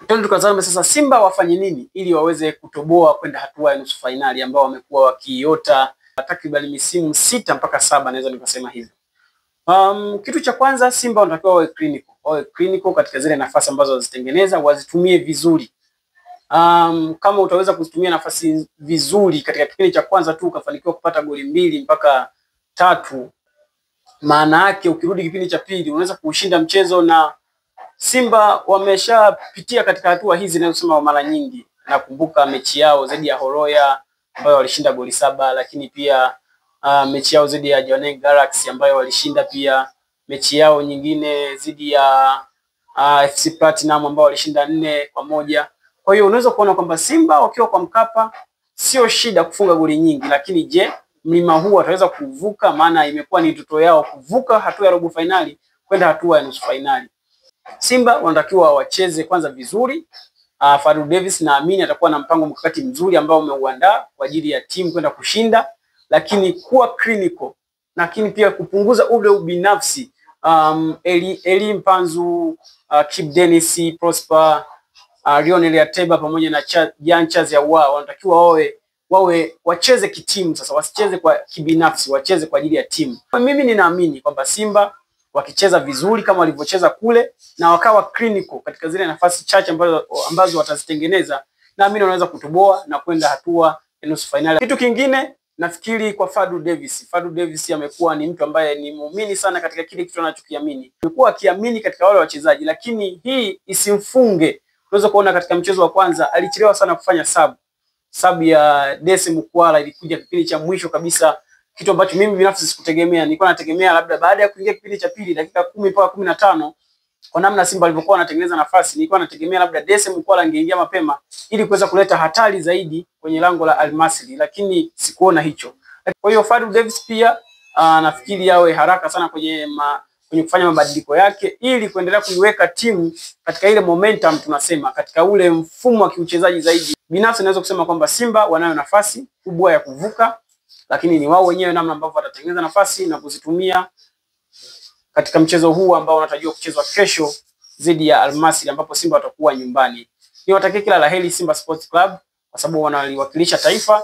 Tukatazame sasa Simba wafanye nini ili waweze kutoboa kwenda hatua ya nusu fainali ambao wamekuwa wakiota takriban misimu 6 mpaka 7, naweza nikasema hivyo. Kitu cha kwanza, Simba wanatakiwa wawe clinical katika zile nafasi ambazo wazitengeneza, wazitumie vizuri. Kama utaweza kuzitumia nafasi vizuri katika kipindi cha kwanza tu ukafanikiwa kupata goli 2 mpaka 3, maana yake ukirudi kipindi cha pili unaweza kushinda mchezo. Na Simba wameshapitia katika hatua hizi ninazosema mara nyingi. Nakumbuka mechi yao dhidi ya Horoya ambayo walishinda goli 7, lakini pia mechi yao dhidi ya Jwaneng Galaxy ambayo walishinda pia, mechi yao nyingine dhidi ya FC Platinum ambao walishinda 4-1. Kwa hiyo unaweza kuona kwamba Simba wakiwa kwa Mkapa sio shida kufunga goli nyingi, lakini je, mlima huu wataweza kuvuka? Maana imekuwa ni ndoto yao kuvuka hatua ya robo finali kwenda hatua ya nusu finali. Simba wanatakiwa wacheze kwanza vizuri. Fadlu Davis naamini atakuwa na mpango mkakati mzuri ambao umeuandaa kwa ajili ya timu kwenda kushinda, lakini kuwa clinical, lakini pia kupunguza ule ubinafsi. Eli Mpanzu, Kip Dennis, Prosper, Lionel Ateba pamoja na Jan Chazia wanatakiwa wacheze kitimu sasa, wasicheze kwa kibinafsi, wacheze kwa ajili ya timu. Mimi ninaamini kwamba Simba wakicheza vizuri kama walivyocheza kule na wakawa clinical katika zile nafasi chache ambazo watazitengeneza, naamini wanaweza kutoboa na kwenda hatua ya nusu finali. Kitu kingine nafikiri kwa Fadlu Davis amekuwa ni mtu ambaye ni muumini sana katika kile kitu anachokiamini. Amekuwa akiamini katika wale wachezaji, lakini hii isimfunge. Unaweza kuona katika mchezo wa kwanza alichelewa sana kufanya sub ya Dese Mukwala, ilikuja kipindi cha mwisho kabisa, kitu ambacho mimi binafsi sikutegemea. Nilikuwa nategemea labda baada ya kuingia kipindi cha pili dakika 10 mpaka 15, kwa namna Simba walivyokuwa wanatengeneza nafasi, nilikuwa nategemea labda Dese Mukwala angeingia mapema ili kuweza kuleta hatari zaidi kwenye lango la Al Masry, lakini sikuona hicho. Kwa hiyo Fadlu Davis pia nafikiri yawe haraka sana kwenye kufanya mabadiliko yake ili kuendelea kuiweka timu katika ile momentum, tunasema katika ule mfumo wa kiuchezaji zaidi. Binafsi naweza kusema kwamba Simba wanayo nafasi kubwa ya kuvuka, lakini ni wao wenyewe namna ambavyo watatengeneza nafasi na kuzitumia katika mchezo huu ambao unatarajiwa kuchezwa kesho dhidi ya Al Masry, ambapo Simba watakuwa nyumbani. Niwatakie kila laheri Simba Sports Club kwa sababu wanaliwakilisha taifa